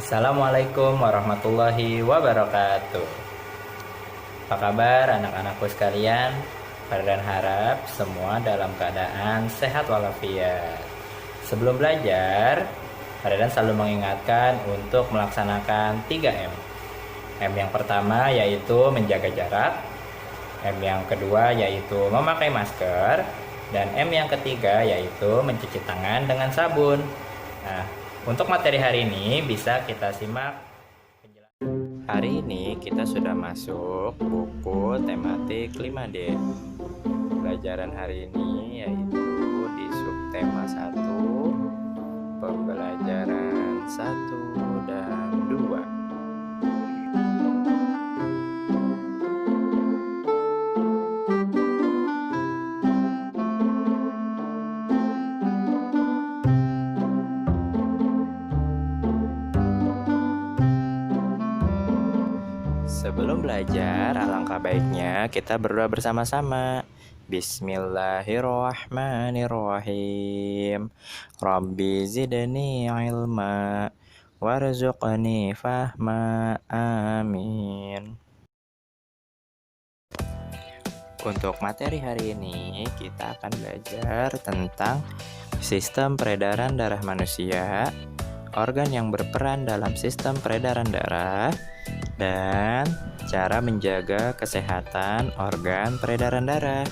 Assalamualaikum warahmatullahi wabarakatuh. Apa kabar anak-anakku sekalian? Fardan harap semua dalam keadaan sehat walafiat. Sebelum belajar, Fardan selalu mengingatkan untuk melaksanakan 3M. M yang pertama yaitu menjaga jarak, M yang kedua yaitu memakai masker, dan M yang ketiga yaitu mencuci tangan dengan sabun. Nah, untuk materi hari ini bisa kita simak penjelasan. Hari ini kita sudah masuk buku tematik 5D. Pelajaran hari ini yaitu di subtema 1, pembelajaran 1 dan 2. Sebelum belajar, alangkah baiknya kita berdoa bersama-sama. Bismillahirrahmanirrahim. Rabbi zidni ilma warzuqni fahma. Amin. Untuk materi hari ini, kita akan belajar tentang sistem peredaran darah manusia, organ yang berperan dalam sistem peredaran darah, dan cara menjaga kesehatan organ peredaran darah.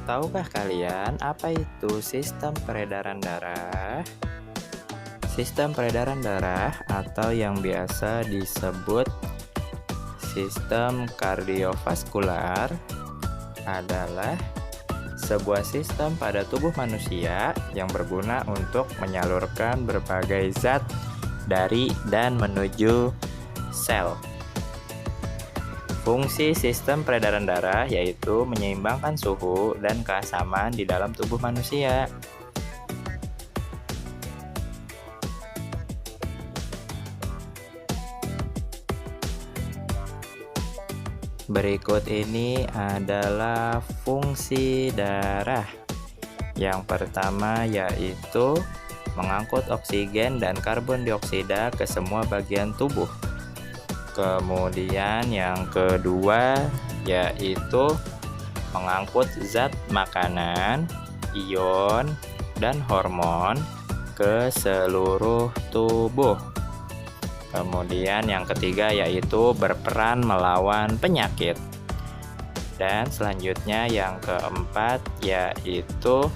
Tahukah kalian apa itu sistem peredaran darah? Sistem peredaran darah atau yang biasa disebut sistem kardiovaskular adalah sebuah sistem pada tubuh manusia yang berguna untuk menyalurkan berbagai zat dari dan menuju sel. Fungsi sistem peredaran darah yaitu menyeimbangkan suhu dan keasaman di dalam tubuh manusia. Berikut ini adalah fungsi darah. Yang pertama yaitu mengangkut oksigen dan karbon dioksida ke semua bagian tubuh. Kemudian yang kedua yaitu mengangkut zat makanan, ion, dan hormon ke seluruh tubuh. Kemudian yang ketiga yaitu berperan melawan penyakit. Dan selanjutnya yang keempat yaitu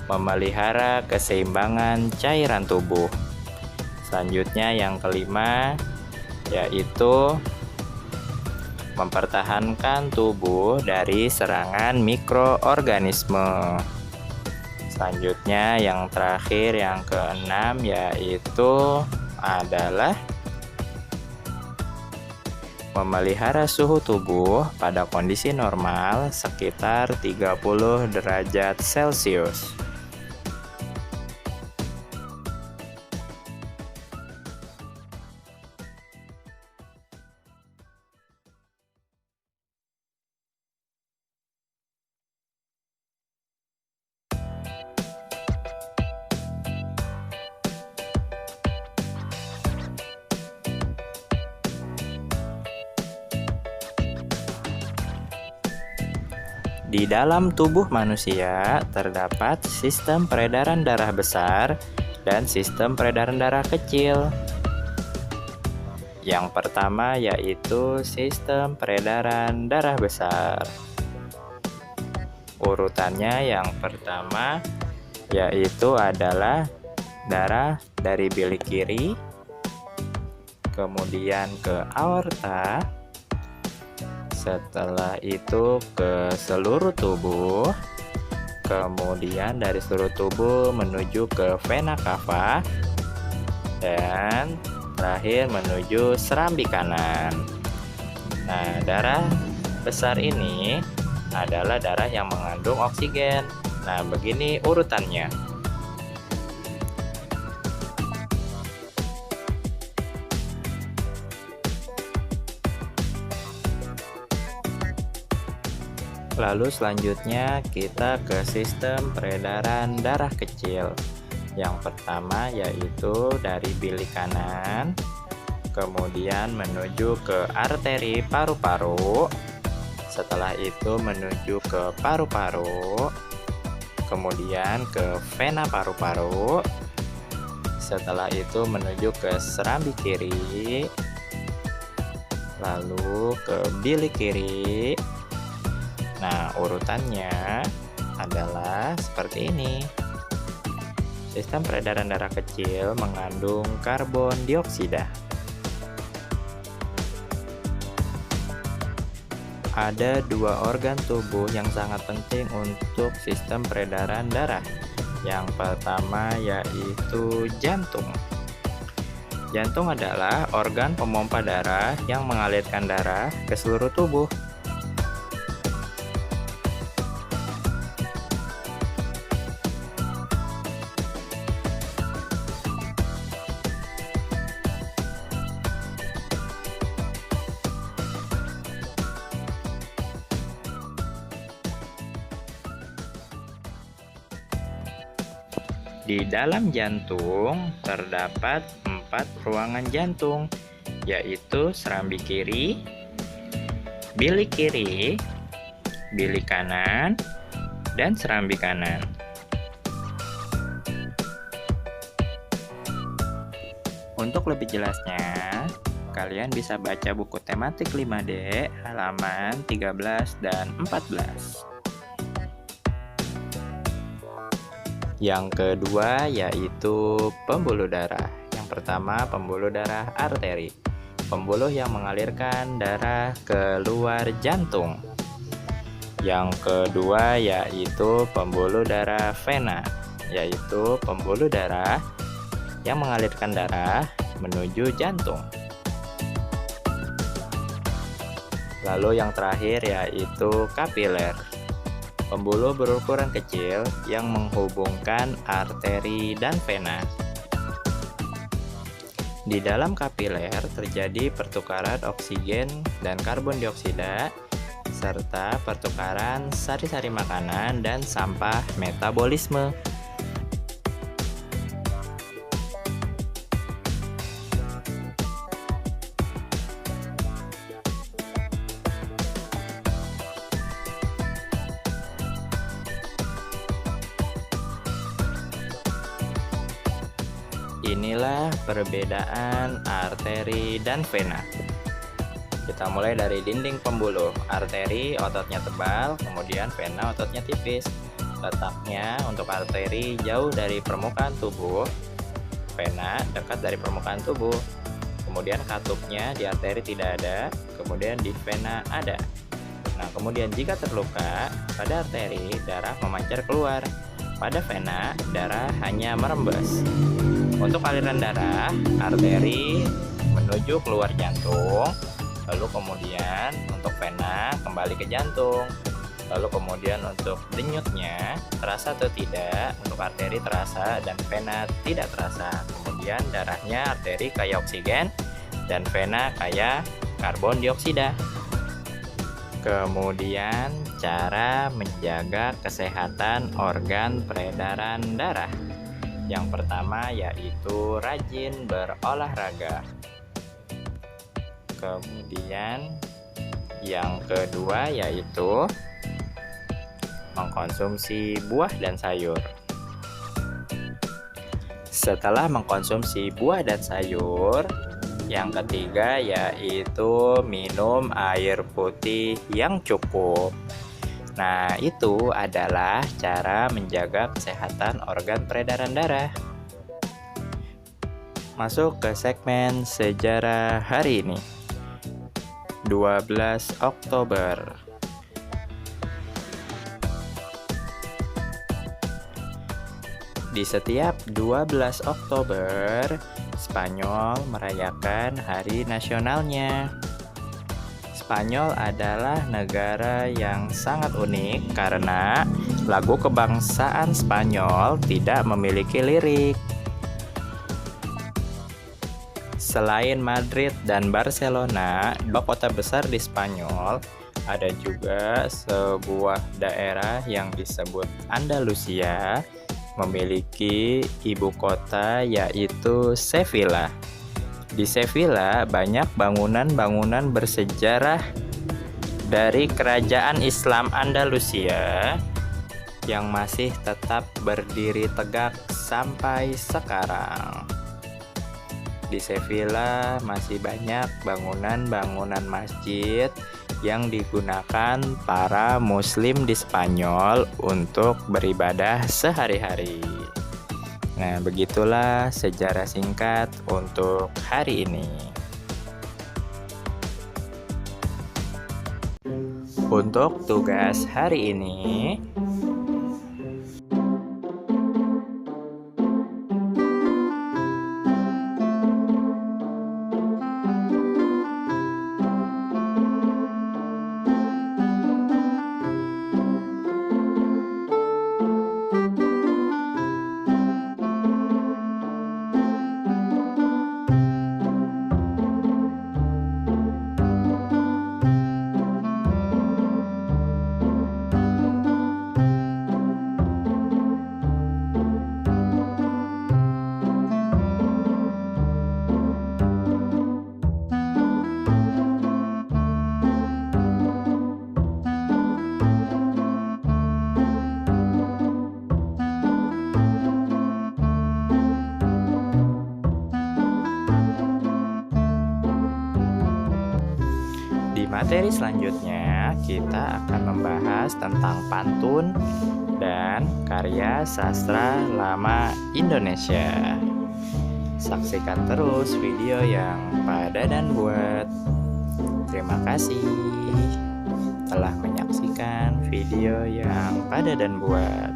memelihara keseimbangan cairan tubuh. Selanjutnya yang kelima yaitu mempertahankan tubuh dari serangan mikroorganisme. Selanjutnya yang terakhir yang keenam yaitu adalah memelihara suhu tubuh pada kondisi normal sekitar 30 derajat Celcius. Di dalam tubuh manusia terdapat sistem peredaran darah besar dan sistem peredaran darah kecil. Yang pertama yaitu sistem peredaran darah besar. Urutannya yang pertama yaitu adalah darah dari bilik kiri, kemudian ke aorta, setelah itu ke seluruh tubuh, kemudian dari seluruh tubuh menuju ke vena cava, dan terakhir menuju serambi kanan. Nah, darah besar ini adalah darah yang mengandung oksigen. Nah, begini urutannya. Lalu selanjutnya kita ke sistem peredaran darah kecil. Yang pertama yaitu dari bilik kanan, kemudian menuju ke arteri paru-paru, setelah itu menuju ke paru-paru, kemudian ke vena paru-paru, setelah itu menuju ke serambi kiri, lalu ke bilik kiri. Nah, urutannya adalah seperti ini. Sistem peredaran darah kecil mengandung karbon dioksida. Ada dua organ tubuh yang sangat penting untuk sistem peredaran darah. Yang pertama yaitu jantung. Jantung adalah organ pemompa darah yang mengalirkan darah ke seluruh tubuh. Di dalam jantung terdapat 4 ruangan jantung, yaitu serambi kiri, bilik kiri, bilik kanan, dan serambi kanan. Untuk lebih jelasnya, kalian bisa baca buku tematik 5D halaman 13 dan 14. Yang kedua yaitu pembuluh darah. Yang pertama pembuluh darah arteri, pembuluh yang mengalirkan darah ke luar jantung. Yang kedua yaitu pembuluh darah vena, yaitu pembuluh darah yang mengalirkan darah menuju jantung. Lalu yang terakhir yaitu kapiler, pembuluh berukuran kecil yang menghubungkan arteri dan vena. Di dalam kapiler terjadi pertukaran oksigen dan karbon dioksida, serta pertukaran sari-sari makanan dan sampah metabolisme. Inilah perbedaan arteri dan vena. Kita mulai dari dinding pembuluh. Arteri ototnya tebal, kemudian vena ototnya tipis. Letaknya untuk arteri jauh dari permukaan tubuh, vena dekat dari permukaan tubuh. Kemudian katupnya di arteri tidak ada, kemudian di vena ada. Nah, kemudian jika terluka pada arteri, darah memancar keluar. Pada vena, darah hanya merembes. Untuk aliran darah, arteri menuju keluar jantung, lalu kemudian untuk vena kembali ke jantung. Lalu kemudian untuk denyutnya terasa atau tidak, untuk arteri terasa dan vena tidak terasa. Kemudian darahnya arteri kaya oksigen dan vena kaya karbon dioksida. Kemudian cara menjaga kesehatan organ peredaran darah. Yang pertama yaitu rajin berolahraga. Kemudian yang kedua yaitu mengkonsumsi buah dan sayur. Setelah mengkonsumsi buah dan sayur, yang ketiga yaitu minum air putih yang cukup. Nah, itu adalah cara menjaga kesehatan organ peredaran darah. Masuk ke segmen sejarah hari ini. 12 Oktober. Di setiap 12 Oktober, Spanyol merayakan hari nasionalnya. Spanyol adalah negara yang sangat unik karena lagu kebangsaan Spanyol tidak memiliki lirik. Selain Madrid dan Barcelona, dua kota besar di Spanyol, Ada juga sebuah daerah yang disebut Andalusia memiliki ibu kota yaitu Sevilla. Di Sevilla banyak bangunan-bangunan bersejarah dari kerajaan Islam Andalusia yang masih tetap berdiri tegak sampai sekarang. Di Sevilla masih banyak bangunan-bangunan masjid yang digunakan para muslim di Spanyol untuk beribadah sehari-hari. Nah, begitulah sejarah singkat untuk hari ini. Untuk tugas hari ini, di materi selanjutnya kita akan membahas tentang pantun dan karya sastra lama Indonesia. Saksikan terus video yang pada dan buat. Terima kasih telah menyaksikan video yang pada dan buat.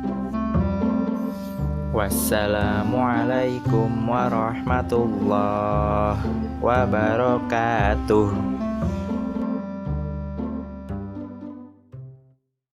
Wassalamualaikum warahmatullahi wabarakatuh.